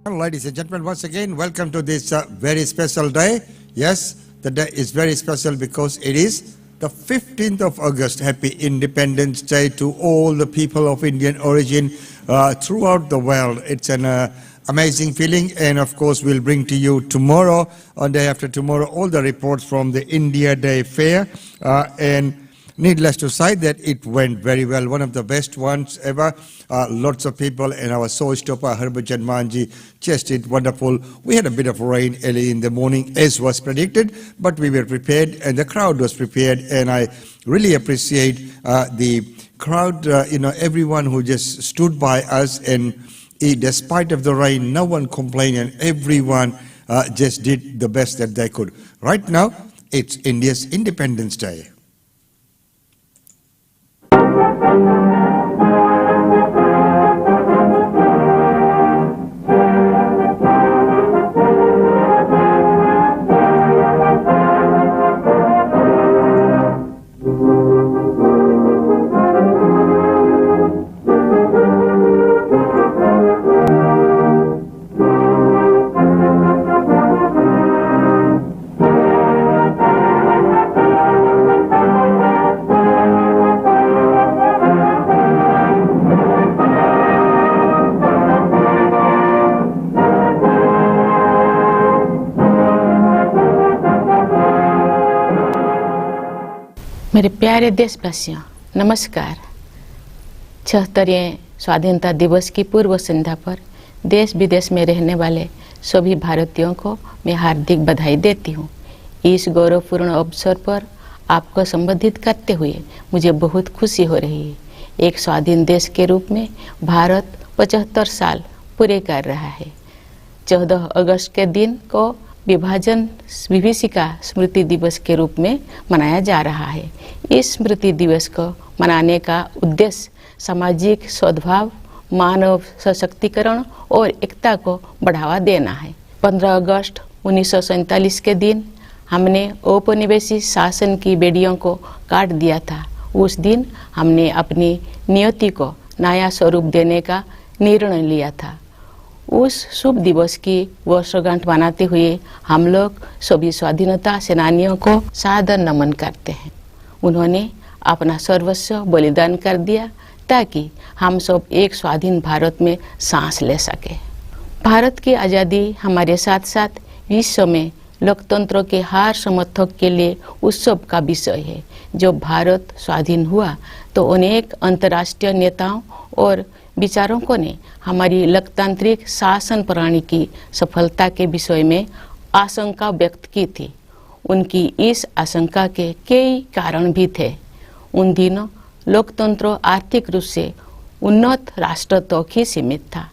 Ladies and gentlemen, once again, welcome to this very special day. Yes, the day is very special because it is the 15th of August. Happy Independence Day to all the people of Indian origin throughout the world. It's an amazing feeling, and of course, we'll bring to you tomorrow, on day after tomorrow, all the reports from the India Day Fair. And needless to say that it went very well, one of the best ones ever. Lots of people, and our showstopper Harbhajan Manji just did wonderful. We had a bit of rain early in the morning, as was predicted, but we were prepared, and the crowd was prepared, and I really appreciate the crowd, everyone who just stood by us, and despite of the rain, no one complained, and everyone just did the best that they could. Right now, it's India's Independence Day. मेरे प्यारे देशवासियों, नमस्कार। 76वें स्वाधीनता दिवस की पूर्व संध्या पर देश विदेश में रहने वाले सभी भारतीयों को मैं हार्दिक बधाई देती हूँ। इस गौरवपूर्ण अवसर पर आपको संबोधित करते हुए मुझे बहुत खुशी हो रही है। एक स्वाधीन देश के रूप में भारत 75 साल पूरे कर रहा है। 14 अगस्त के दिन को विभाजन विभीषिका स्मृति दिवस के रूप में मनाया जा रहा है। इस स्मृति दिवस को मनाने का उद्देश्य सामाजिक सद्भाव, मानव सशक्तिकरण और एकता को बढ़ावा देना है। 15 अगस्त 1947 के दिन हमने औपनिवेशिक शासन की बेड़ियों को काट दिया था। उस दिन हमने अपनी नियति को नया स्वरूप देने का निर्णय लिया था। उस शुभ दिवस की वर्षगांठ मनाते हुए हम लोग सभी स्वाधीनता सेनानियों को सादर नमन करते हैं। उन्होंने अपना सर्वस्व बलिदान कर दिया ताकि हम सब एक स्वाधीन भारत में सांस ले सके। भारत की आज़ादी हमारे साथ साथ विश्व में लोकतंत्र के हर समर्थक के लिए उत्सव का विषय है। जब भारत स्वाधीन हुआ तो अनेक अंतर्राष्ट्रीय नेताओं और विचारकों ने हमारी लोकतांत्रिक शासन प्रणाली की सफलता के विषय में आशंका व्यक्त की थी। उनकी इस आशंका के कई कारण भी थे। उन दिनों लोकतंत्र आर्थिक रूप से उन्नत राष्ट्र तक ही सीमित था।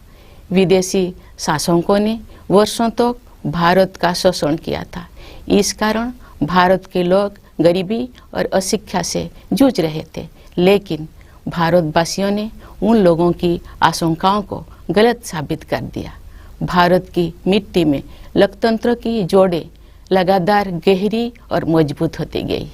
विदेशी शासकों ने वर्षों तक भारत का शोषण किया था। इस कारण भारत के लोग गरीबी और अशिक्षा से जूझ रहे थे। लेकिन भारतवासियों ने उन लोगों की आशंकाओं को गलत साबित कर दिया। भारत की मिट्टी में लोकतंत्र की जोड़ें लगातार गहरी और मजबूत होती गई।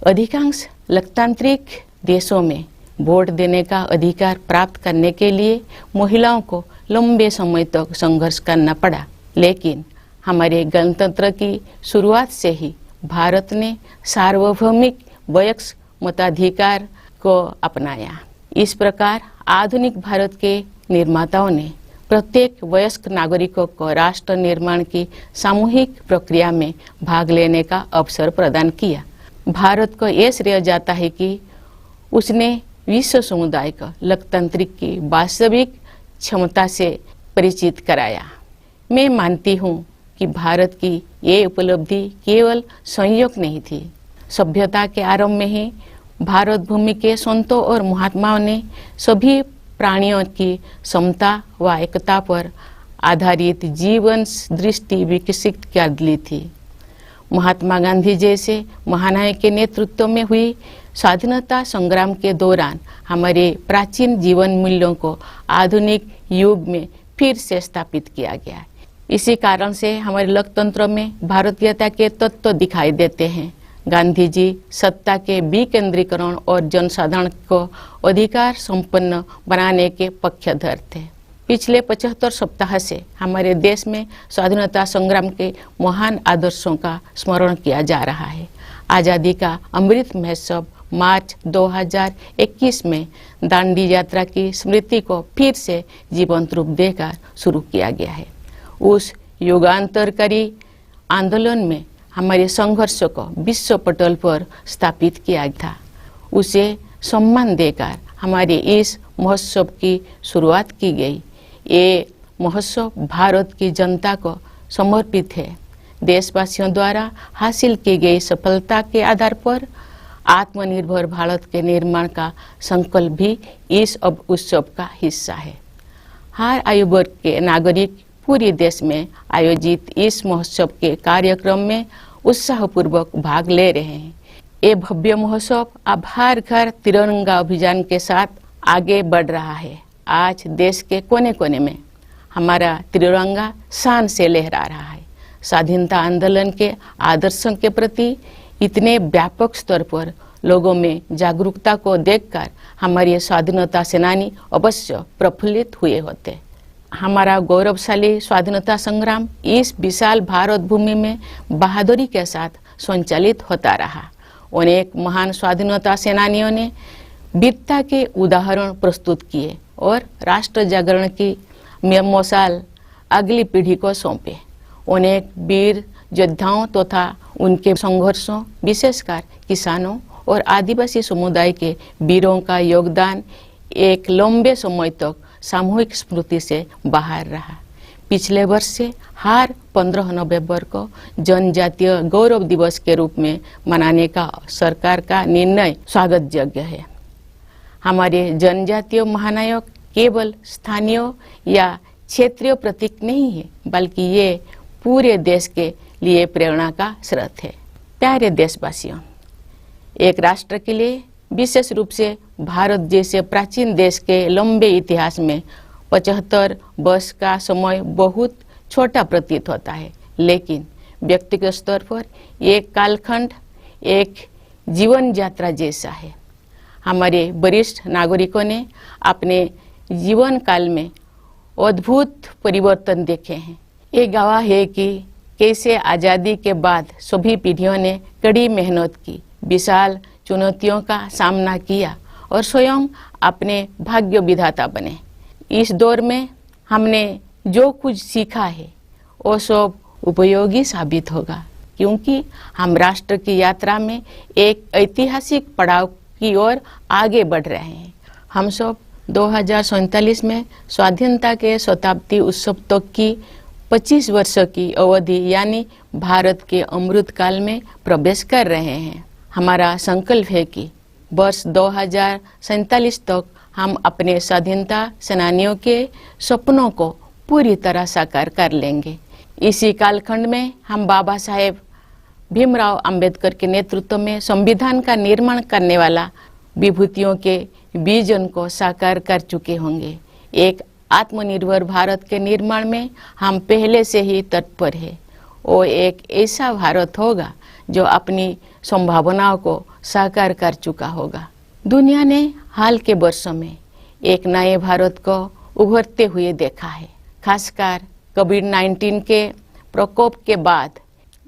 अधिकांश लोकतांत्रिक देशों में वोट देने का अधिकार प्राप्त करने के लिए महिलाओं को लंबे समय तक संघर्ष करना पड़ा। लेकिन हमारे गणतंत्र की शुरुआत से ही भारत ने सार्वभौमिक वयस्क मताधिकार को अपनाया। इस प्रकार आधुनिक भारत के निर्माताओं ने प्रत्येक वयस्क नागरिकों को राष्ट्र निर्माण की सामूहिक प्रक्रिया में भाग लेने का अवसर प्रदान किया। भारत को यह श्रेय जाता है कि उसने विश्व समुदाय को लोकतांत्रिक की वास्तविक क्षमता से परिचित कराया। मैं मानती हूँ कि भारत की ये उपलब्धि केवल संयोग नहीं थी। सभ्यता के आरंभ में ही भारत भूमि के संतों और महात्माओं ने सभी प्राणियों की समता व एकता पर आधारित जीवन दृष्टि विकसित कर ली थी। महात्मा गांधी जैसे महानायक के नेतृत्व में हुई स्वाधीनता संग्राम के दौरान हमारे प्राचीन जीवन मूल्यों को आधुनिक युग में फिर से स्थापित किया गया। इसी कारण से हमारे लोकतंत्र में भारतीयता के तत्व दिखाई देते हैं। गांधी जी सत्ता के विकेंद्रीकरण और जनसाधारण को अधिकार संपन्न बनाने के पक्षधर थे। पिछले 75 सप्ताह से हमारे देश में स्वाधीनता संग्राम के महान आदर्शों का स्मरण किया जा रहा है। आज़ादी का अमृत महोत्सव मार्च 2021 में दांडी यात्रा की स्मृति को फिर से जीवंत रूप देकर शुरू किया गया है। उस युगांतरकारी आंदोलन में हमारे संघर्ष को विश्व पटल पर स्थापित किया था। उसे सम्मान देकर हमारे इस महोत्सव की शुरुआत की गई। ये महोत्सव भारत की जनता को समर्पित है। देशवासियों द्वारा हासिल की गई सफलता के आधार पर आत्मनिर्भर भारत के निर्माण का संकल्प भी इस उत्सव का हिस्सा है। हर आयु वर्ग के नागरिक पूरे देश में आयोजित इस महोत्सव के कार्यक्रम में उत्साहपूर्वक भाग ले रहे हैं। ये भव्य महोत्सव अब हर घर तिरंगा अभियान के साथ आगे बढ़ रहा है। आज देश के कोने कोने में हमारा तिरंगा शान से लहरा रहा है। स्वाधीनता आंदोलन के आदर्शों के प्रति इतने व्यापक स्तर पर लोगों में जागरूकता को देखकर हमारे स्वाधीनता सेनानी अवश्य प्रफुल्लित हुए होते। हमारा गौरवशाली स्वाधीनता संग्राम इस विशाल भारत भूमि में बहादुरी के साथ संचालित होता रहा। अनेक महान स्वाधीनता सेनानियों ने वीरता के उदाहरण प्रस्तुत किए और राष्ट्र जागरण की मशाल अगली पीढ़ी को सौंपे। अनेक वीर योद्धाओं तथा उनके संघर्षों, विशेषकर किसानों और आदिवासी समुदाय के वीरों का योगदान एक लंबे समय तक सामूहिक स्मृति से बाहर रहा। पिछले वर्ष से हर 15 नवंबर को जनजातीय गौरव दिवस के रूप में मनाने का सरकार का निर्णय स्वागत योग्य है। हमारे जनजातीय महानायक केवल स्थानीय या क्षेत्रीय प्रतीक नहीं है, बल्कि ये पूरे देश के लिए प्रेरणा का स्रोत है। प्यारे देशवासियों, एक राष्ट्र के लिए, विशेष रूप से भारत जैसे प्राचीन देश के लंबे इतिहास में 75 वर्ष का समय बहुत छोटा प्रतीत होता है, लेकिन व्यक्तिगत स्तर पर एक कालखंड एक जीवन यात्रा जैसा है। हमारे वरिष्ठ नागरिकों ने अपने जीवन काल में अद्भुत परिवर्तन देखे हैं। ये गवाह है कि कैसे आज़ादी के बाद सभी पीढ़ियों ने कड़ी मेहनत की, विशाल चुनौतियों का सामना किया और स्वयं अपने भाग्य विधाता बने। इस दौर में हमने जो कुछ सीखा है वो सब उपयोगी साबित होगा, क्योंकि हम राष्ट्र की यात्रा में एक ऐतिहासिक पड़ाव की ओर आगे बढ़ रहे हैं। हम सब 2047 में स्वाधीनता के शताब्दी उत्सव तक की 25 वर्षों की अवधि यानी भारत के अमृत काल में प्रवेश कर रहे हैं। हमारा संकल्प है कि वर्ष 2047 तक हम अपने स्वाधीनता सेनानियों के सपनों को पूरी तरह साकार कर लेंगे। इसी कालखंड में हम बाबा साहेब भीमराव अंबेडकर के नेतृत्व में संविधान का निर्माण करने वाला विभूतियों के विजन को साकार कर चुके होंगे। एक आत्मनिर्भर भारत के निर्माण में हम पहले से ही तत्पर हैं। वो एक ऐसा भारत होगा जो अपनी संभावनाओं को साकार कर चुका होगा। दुनिया ने हाल के वर्षों में एक नए भारत को उभरते हुए देखा है। खासकर कोविड-19 के प्रकोप के बाद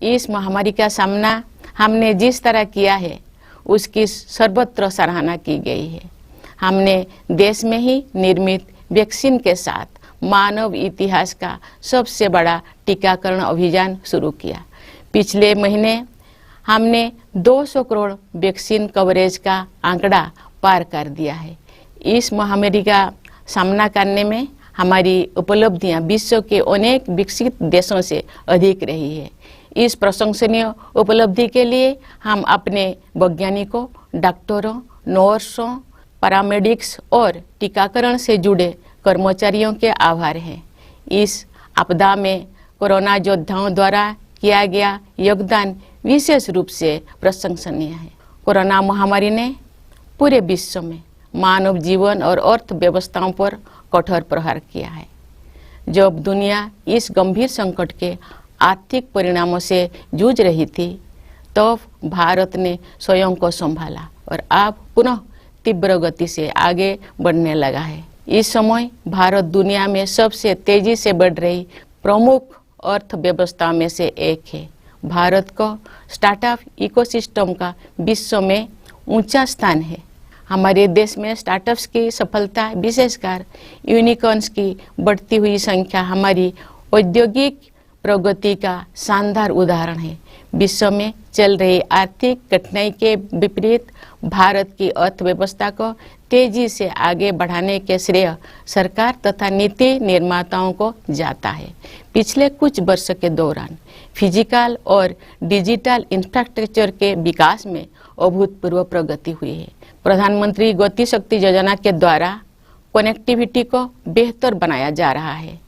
इस महामारी का सामना हमने जिस तरह किया है उसकी सर्वत्र सराहना की गई है। हमने देश में ही निर्मित वैक्सीन के साथ मानव इतिहास का सबसे बड़ा टीकाकरण अभियान शुरू किया। पिछले महीने हमने 200 करोड़ वैक्सीन कवरेज का आंकड़ा पार कर दिया है। इस महामारी का सामना करने में हमारी उपलब्धियां विश्व के अनेक विकसित देशों से अधिक रही है। इस प्रशंसनीय उपलब्धि के लिए हम अपने वैज्ञानिकों, डॉक्टरों, नर्सों, पैरामेडिक्स और टीकाकरण से जुड़े कर्मचारियों के आभार हैं। इस आपदा में कोरोना योद्धाओं द्वारा किया गया योगदान विशेष रूप से प्रशंसनीय है। कोरोना महामारी ने पूरे विश्व में मानव जीवन और अर्थव्यवस्थाओं पर कठोर प्रहार किया है। जब दुनिया इस गंभीर संकट के आर्थिक परिणामों से जूझ रही थी, तब भारत ने स्वयं को संभाला और अब पुनः तीव्र गति से आगे बढ़ने लगा है। इस समय भारत दुनिया में सबसे तेजी से बढ़ रही प्रमुख अर्थव्यवस्था में से एक है। भारत को स्टार्टअप इकोसिस्टम का विश्व में ऊंचा स्थान है। हमारे देश में स्टार्टअप्स की सफलता, विशेषकर यूनिकॉर्न्स की बढ़ती हुई संख्या हमारी औद्योगिक प्रगति का शानदार उदाहरण है। विश्व में चल रही आर्थिक कठिनाई के विपरीत भारत की अर्थव्यवस्था को तेजी से आगे बढ़ाने के श्रेय सरकार तथा नीति निर्माताओं को जाता है। पिछले कुछ वर्ष के दौरान फिजिकल और डिजिटल इंफ्रास्ट्रक्चर के विकास में अभूतपूर्व प्रगति हुई है। प्रधानमंत्री गति शक्ति योजना के द्वारा कनेक्टिविटी को बेहतर बनाया जा रहा है।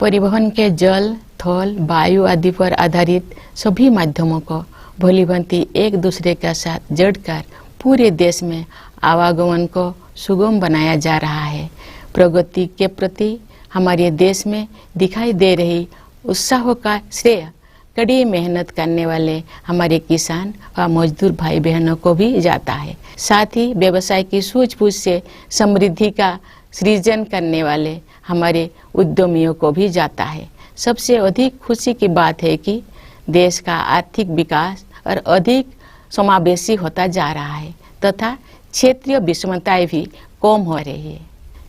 परिवहन के जल, थल, वायु आदि पर आधारित सभी माध्यमों को भलीभांति एक दूसरे के साथ जोड़कर पूरे देश में आवागमन को सुगम बनाया जा रहा है। प्रगति के प्रति हमारे देश में दिखाई दे रही उत्साह का श्रेय कड़ी मेहनत करने वाले हमारे किसान व मजदूर भाई बहनों को भी जाता है। साथ ही व्यवसाय की सूझबूझ से समृद्धि का सृजन करने वाले हमारे उद्यमियों को भी जाता है। सबसे अधिक खुशी की बात है कि देश का आर्थिक विकास और अधिक समावेशी होता जा रहा है तथा क्षेत्रीय विषमताएं भी कम हो रही है।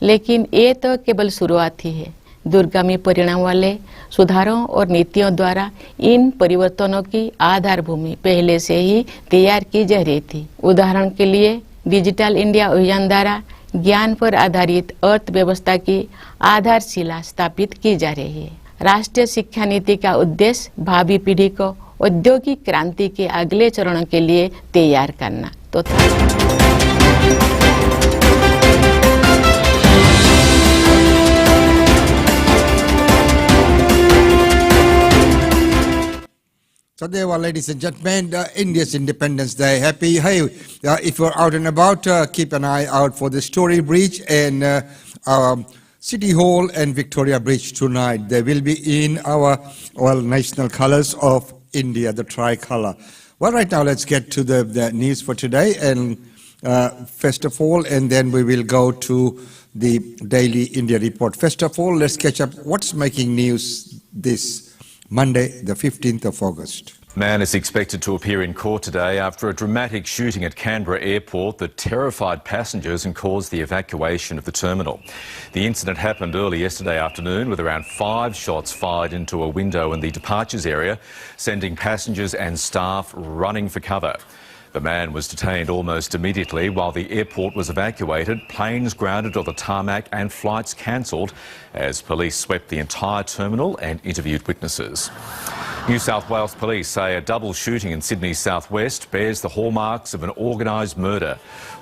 लेकिन ये तो केवल शुरुआत ही है। दूरगामी परिणाम वाले सुधारों और नीतियों द्वारा इन परिवर्तनों की आधारभूमि पहले से ही तैयार की जा रही थी। उदाहरण के लिए डिजिटल इंडिया अभियान द्वारा ज्ञान पर आधारित अर्थव्यवस्था की आधारशिला स्थापित की जा रही है। राष्ट्रीय शिक्षा नीति का उद्देश्य भावी पीढ़ी को औद्योगिक क्रांति के अगले चरणों के लिए तैयार करना तो था। So there were, ladies and gentlemen, India's Independence Day. Happy. Hey, if you're out and about, keep an eye out for the Story Bridge and City Hall and Victoria Bridge tonight. They will be in our national colors of India, the tricolour. Well, right now, let's get to the news for today, and first of all, and then we will go to the Daily India Report. First of all, let's catch up what's making news this Monday, the 15th of August. Man is expected to appear in court today after a dramatic shooting at Canberra Airport that terrified passengers and caused the evacuation of the terminal. The incident happened early yesterday afternoon with around 5 shots fired into a window in the departures area, sending passengers and staff running for cover. The man was detained almost immediately while the airport was evacuated, planes grounded on the tarmac and flights cancelled as police swept the entire terminal and interviewed witnesses. New South Wales police say a double shooting in Sydney's southwest bears the hallmarks of an organised murder.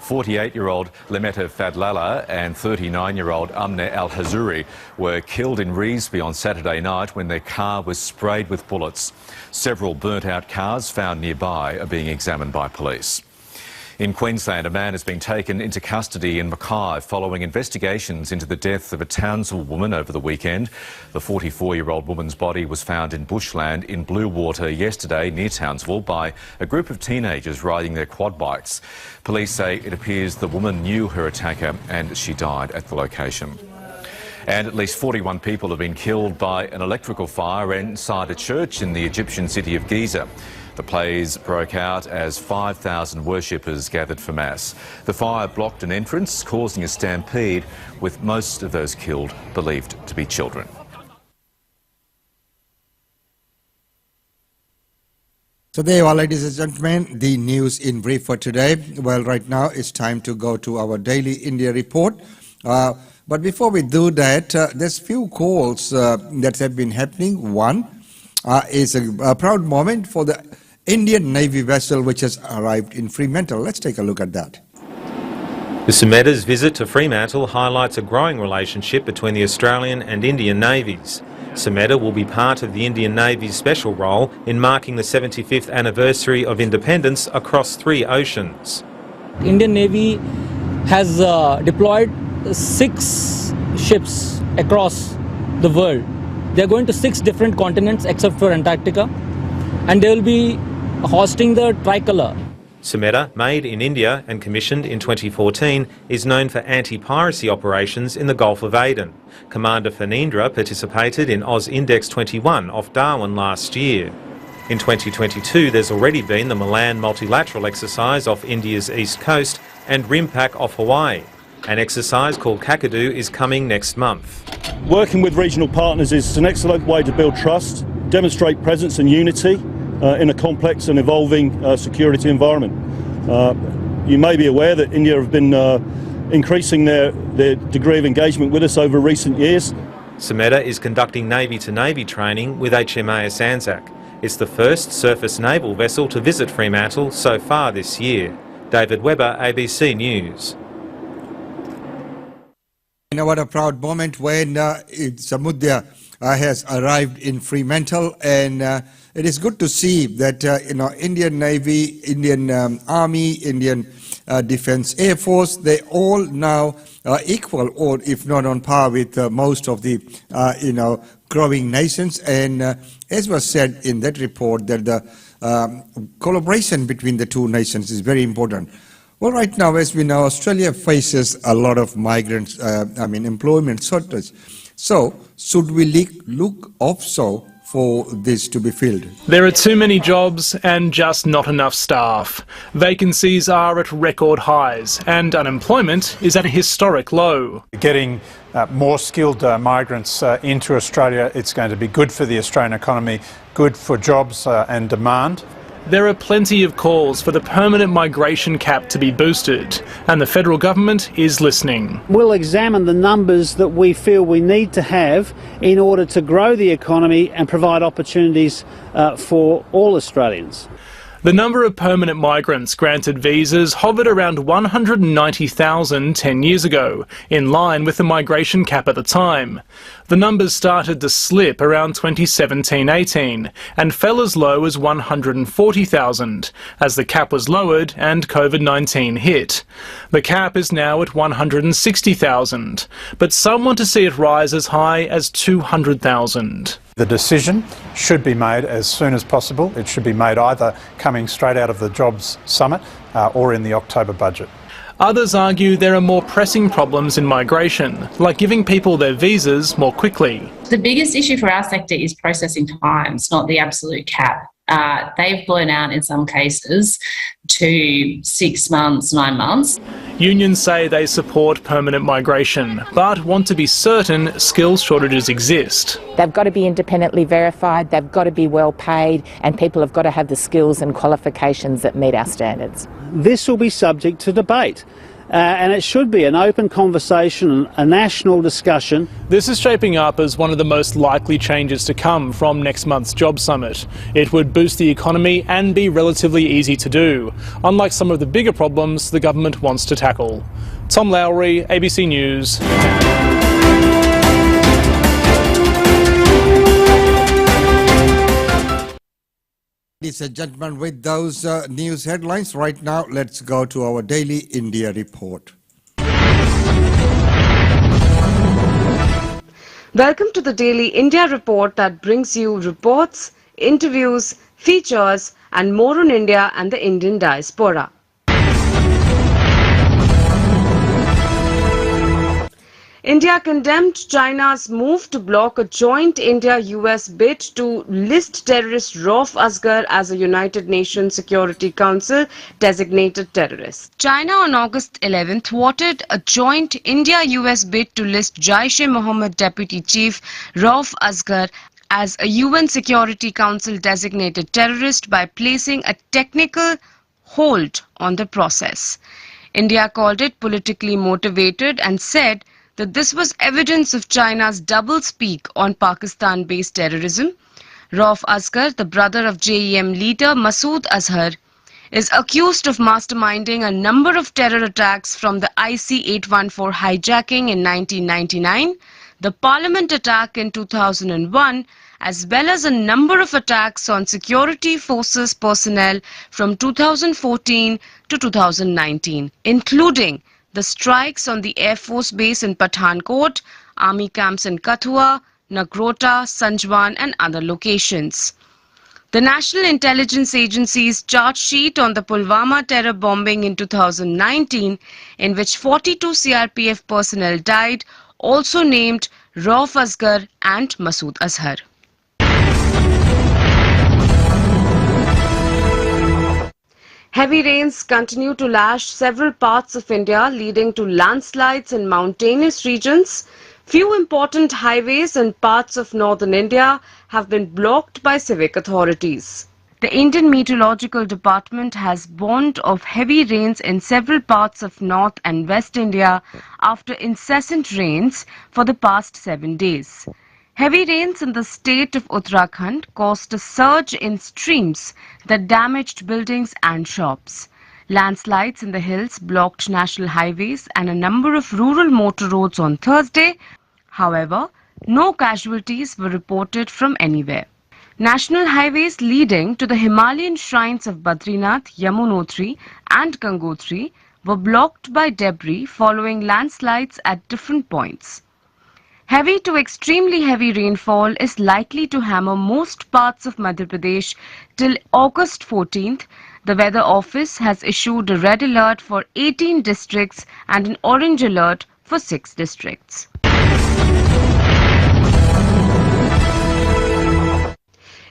48-year-old Lemeta Fadlala and 39-year-old Amne Al-Hazuri were killed in Revesby on Saturday night when their car was sprayed with bullets. Several burnt-out cars found nearby are being examined by police. In Queensland, a man has been taken into custody in Mackay following investigations into the death of a Townsville woman over the weekend. The 44-year-old woman's body was found in bushland in Bluewater yesterday near Townsville by a group of teenagers riding their quad bikes. Police say it appears the woman knew her attacker and she died at the location. And at least 41 people have been killed by an electrical fire inside a church in the Egyptian city of Giza. The blaze broke out as 5,000 worshippers gathered for Mass. The fire blocked an entrance, causing a stampede, with most of those killed believed to be children. So there you are, ladies and gentlemen, the news in brief for today. Well, right now it's time to go to our Daily India Report. But before we do that, there's few calls that have been happening. One is a proud moment for the Indian Navy vessel which has arrived in Fremantle. Let's take a look at that. The Sametta's visit to Fremantle highlights a growing relationship between the Australian and Indian navies. Sametta will be part of the Indian Navy's special role in marking the 75th anniversary of independence across 3 oceans. Indian Navy has deployed 6 ships across the world. They are going to 6 different continents except for Antarctica, and they will be hosting the tricolour. Sameta, made in India and commissioned in 2014, is known for anti-piracy operations in the Gulf of Aden. Commander Phanindra participated in AUSINDEX 21 off Darwin last year. In 2022, there's already been the Milan multilateral exercise off India's east coast and RIMPAC off Hawaii. An exercise called Kakadu is coming next month. Working with regional partners is an excellent way to build trust, demonstrate presence and unity in a complex and evolving security environment. You may be aware that India have been increasing their degree of engagement with us over recent years. Sameta is conducting Navy-to-Navy training with HMAS Anzac. It's the first surface naval vessel to visit Fremantle so far this year. David Webber, ABC News. You know what a proud moment when Samudya has arrived in Fremantle, and it is good to see that Indian Navy, Indian Army, Indian Defence Air Force, they all now equal, or if not on par with most of the growing nations. And as was said in that report, that the collaboration between the two nations is very important. Well, right now, as we know, Australia faces a lot of migrants, employment shortage. So, should we look offshore for this to be filled? There are too many jobs and just not enough staff. Vacancies are at record highs and unemployment is at a historic low. Getting more skilled migrants into Australia, it's going to be good for the Australian economy, good for jobs and demand. There are plenty of calls for the permanent migration cap to be boosted, and the federal government is listening. We'll examine the numbers that we feel we need to have in order to grow the economy and provide opportunities for all Australians. The number of permanent migrants granted visas hovered around 190,000 10 years ago, in line with the migration cap at the time. The numbers started to slip around 2017-18 and fell as low as 140,000 as the cap was lowered and COVID-19 hit. The cap is now at 160,000, but some want to see it rise as high as 200,000. The decision should be made as soon as possible. It should be made either coming straight out of the Jobs Summit or in the October budget. Others argue there are more pressing problems in migration, like giving people their visas more quickly. The biggest issue for our sector is processing times, not the absolute cap. They've blown out in some cases to 6 months, 9 months. Unions say they support permanent migration, but want to be certain skills shortages exist. They've got to be independently verified, they've got to be well paid, and people have got to have the skills and qualifications that meet our standards. This will be subject to debate. And it should be an open conversation, a national discussion. This is shaping up as one of the most likely changes to come from next month's Job Summit. It would boost the economy and be relatively easy to do, unlike some of the bigger problems the government wants to tackle. Tom Lowry, ABC News. Ladies and gentlemen, with those news headlines, right now let's go to our daily India report. Welcome to the daily India report that brings you reports, interviews, features and more on India and the Indian diaspora. India condemned China's move to block a joint India-US bid to list terrorist Rauf Asghar as a United Nations Security Council designated terrorist. China on August 11 thwarted a joint India-US bid to list Jaish-e-Mohammed Deputy Chief Rauf Asghar as a UN Security Council designated terrorist by placing a technical hold on the process. India called it politically motivated and said that this was evidence of China's doublespeak on Pakistan-based terrorism. Rauf Asghar, the brother of JEM leader Masood Azhar, is accused of masterminding a number of terror attacks from the IC-814 hijacking in 1999, the Parliament attack in 2001, as well as a number of attacks on security forces personnel from 2014 to 2019, including the strikes on the Air Force base in Pathankot, army camps in Kathua, Nagrota, Sanjwan and other locations. The National Intelligence Agency's charge sheet on the Pulwama terror bombing in 2019, in which 42 CRPF personnel died, also named Rauf Asgar and Masood Azhar. Heavy rains continue to lash several parts of India, leading to landslides in mountainous regions. Few important highways and parts of northern India have been blocked by civic authorities. The Indian Meteorological Department has warned of heavy rains in several parts of North and West India after incessant rains for the past 7 days. Heavy rains in the state of Uttarakhand caused a surge in streams that damaged buildings and shops. Landslides in the hills blocked national highways and a number of rural motor roads on Thursday. However, no casualties were reported from anywhere. National highways leading to the Himalayan shrines of Badrinath, Yamunotri and Gangotri were blocked by debris following landslides at different points. Heavy to extremely heavy rainfall is likely to hammer most parts of Madhya Pradesh till August 14th. The Weather Office has issued a red alert for 18 districts and an orange alert for 6 districts.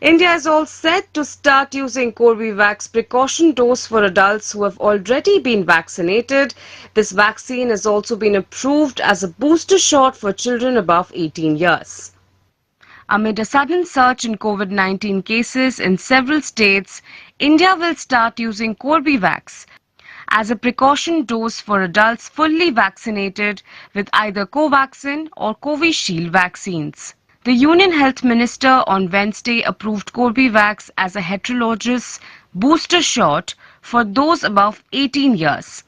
India is all set to start using Corbevax precaution dose for adults who have already been vaccinated. This vaccine has also been approved as a booster shot for children above 18 years. Amid a sudden surge in COVID-19 cases in several states, India will start using Corbevax as a precaution dose for adults fully vaccinated with either Covaxin or Covishield vaccines. The Union Health Minister on Wednesday approved Corbevax as a heterologous booster shot for those above 18 years.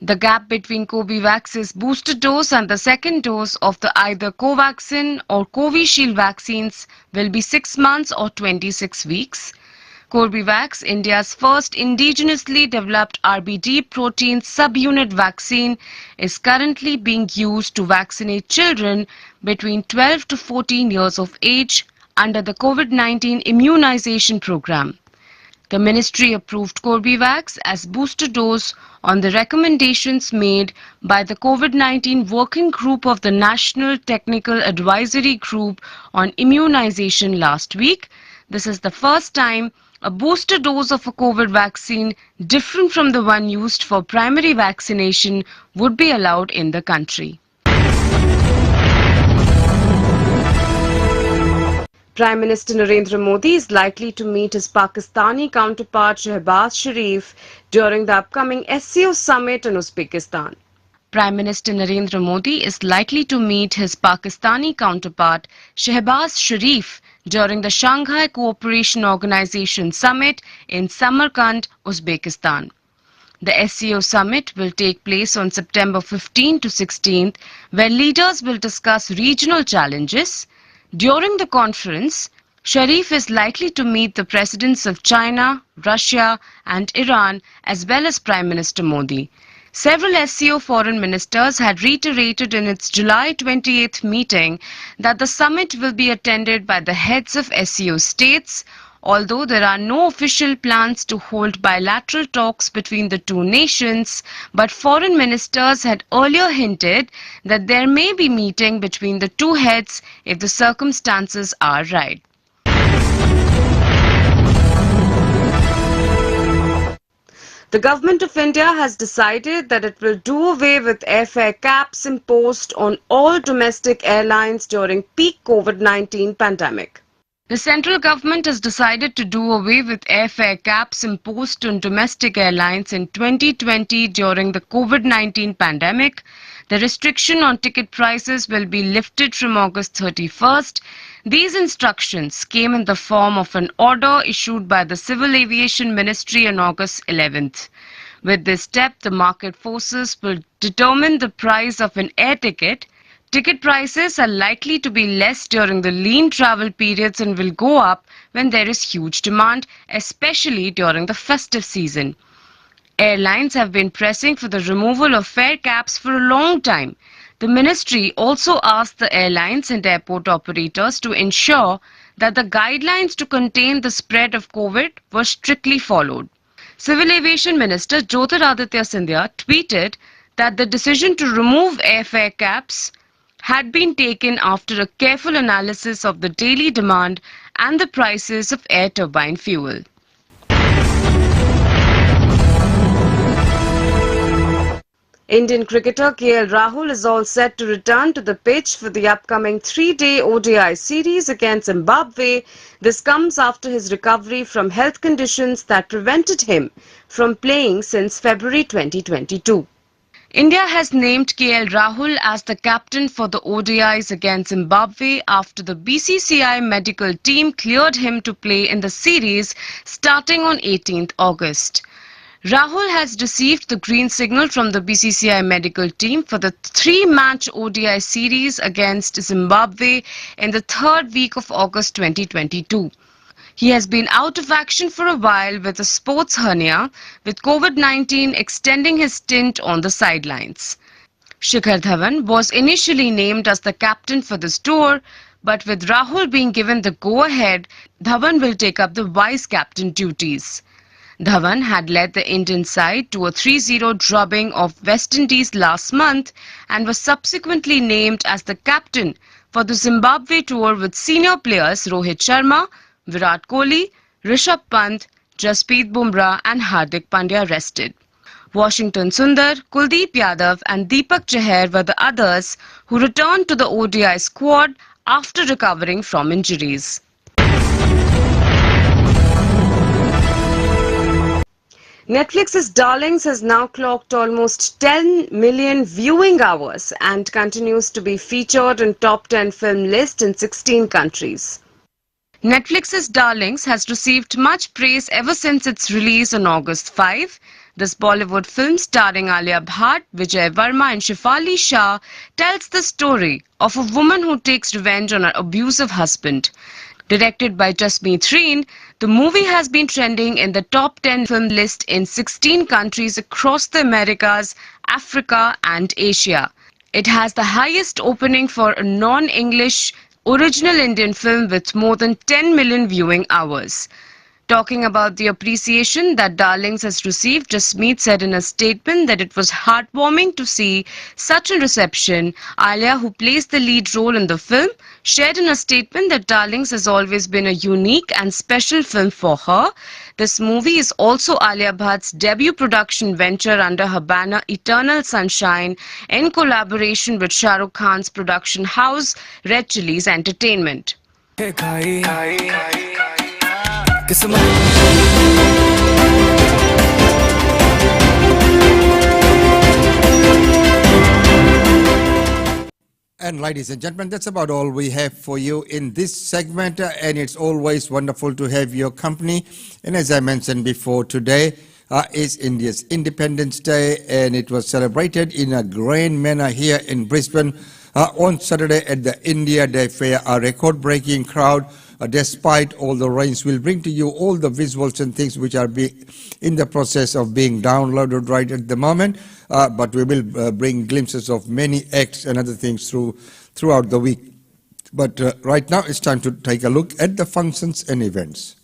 The gap between Corbevax's booster dose and the second dose of the either Covaxin or Covishield vaccines will be 6 months or 26 weeks. Corbevax, India's first indigenously developed RBD protein subunit vaccine, is currently being used to vaccinate children between 12 to 14 years of age under the COVID-19 immunization program. The ministry approved Corbevax as booster dose on the recommendations made by the COVID-19 Working Group of the National Technical Advisory Group on Immunization last week. This is the first time a booster dose of a COVID vaccine different from the one used for primary vaccination would be allowed in the country. Prime Minister Narendra Modi is likely to meet his Pakistani counterpart Shehbaz Sharif during the upcoming SCO summit in Uzbekistan. Prime Minister Narendra Modi is likely to meet his Pakistani counterpart Shehbaz Sharif during the Shanghai Cooperation Organization Summit in Samarkand, Uzbekistan. The SCO summit will take place on September 15 to 16th, where leaders will discuss regional challenges. During the conference, Sharif is likely to meet the presidents of China, Russia and Iran as well as Prime Minister Modi. Several SCO foreign ministers had reiterated in its July 28th meeting that the summit will be attended by the heads of SCO states, although there are no official plans to hold bilateral talks between the two nations, but foreign ministers had earlier hinted that there may be meeting between the two heads if the circumstances are right. The Government of India has decided that it will do away with airfare caps imposed on all domestic airlines during peak COVID-19 pandemic. The central government has decided to do away with airfare caps imposed on domestic airlines in 2020 during the COVID-19 pandemic. The restriction on ticket prices will be lifted from August 31st. These instructions came in the form of an order issued by the Civil Aviation Ministry on August 11th. With this step, the market forces will determine the price of an air ticket. Ticket prices are likely to be less during the lean travel periods and will go up when there is huge demand, especially during the festive season. Airlines have been pressing for the removal of fare caps for a long time. The ministry also asked the airlines and airport operators to ensure that the guidelines to contain the spread of COVID were strictly followed. Civil Aviation Minister Jyotiraditya Scindia tweeted that the decision to remove airfare caps had been taken after a careful analysis of the daily demand and the prices of air turbine fuel. Indian cricketer KL Rahul is all set to return to the pitch for the upcoming 3-day ODI series against Zimbabwe. This comes after his recovery from health conditions that prevented him from playing since February 2022. India has named KL Rahul as the captain for the ODIs against Zimbabwe after the BCCI medical team cleared him to play in the series starting on 18th August. Rahul has received the green signal from the BCCI medical team for the 3-match ODI series against Zimbabwe in the 3rd week of August 2022. He has been out of action for a while with a sports hernia, with COVID-19 extending his stint on the sidelines. Shikhar Dhawan was initially named as the captain for this tour, but with Rahul being given the go-ahead, Dhawan will take up the vice-captain duties. Dhawan had led the Indian side to a 3-0 drubbing of West Indies last month and was subsequently named as the captain for the Zimbabwe tour with senior players Rohit Sharma, Virat Kohli, Rishabh Pant, Jasprit Bumrah and Hardik Pandya rested. Washington Sundar, Kuldeep Yadav and Deepak Chahar were the others who returned to the ODI squad after recovering from injuries. Netflix's Darlings has now clocked almost 10 million viewing hours and continues to be featured in top 10 film list in 16 countries. Netflix's Darlings has received much praise ever since its release on August 5. This Bollywood film starring Alia Bhatt, Vijay Varma and Shefali Shah tells the story of a woman who takes revenge on her abusive husband. Directed by Jasmeet Reen, the movie has been trending in the top 10 film list in 16 countries across the Americas, Africa and Asia. It has the highest opening for a non-English original Indian film with more than 10 million viewing hours. Talking about the appreciation that Darlings has received, Jasmeet said in a statement that it was heartwarming to see such a reception. Alia, who plays the lead role in the film, shared in a statement that Darlings has always been a unique and special film for her. This movie is also Alia Bhatt's debut production venture under her banner Eternal Sunshine in collaboration with Shah Rukh Khan's production house Red Chillies Entertainment. And ladies and gentlemen, that's about all we have for you in this segment, and it's always wonderful to have your company. And as I mentioned before, today is India's Independence Day, and it was celebrated in a grand manner here in Brisbane on Saturday at the India Day Fair. A record-breaking crowd, despite all the rains. We'll bring to you all the visuals and things which are in the process of being downloaded right at the moment, but we will bring glimpses of many acts and other things throughout the week. But right now it's time to take a look at the functions and events.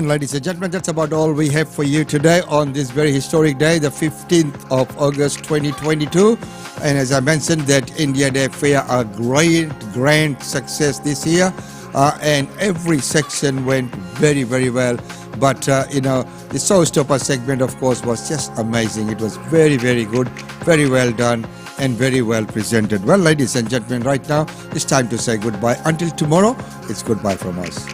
And ladies and gentlemen, that's about all we have for you today on this very historic day, the 15th of August 2022. And as I mentioned, that India Day Fair, a great, grand success this year. And every section went very, very well. But, the showstopper segment, of course, was just amazing. It was very, very good, very well done, and very well presented. Well, ladies and gentlemen, right now, it's time to say goodbye. Until tomorrow, it's goodbye from us.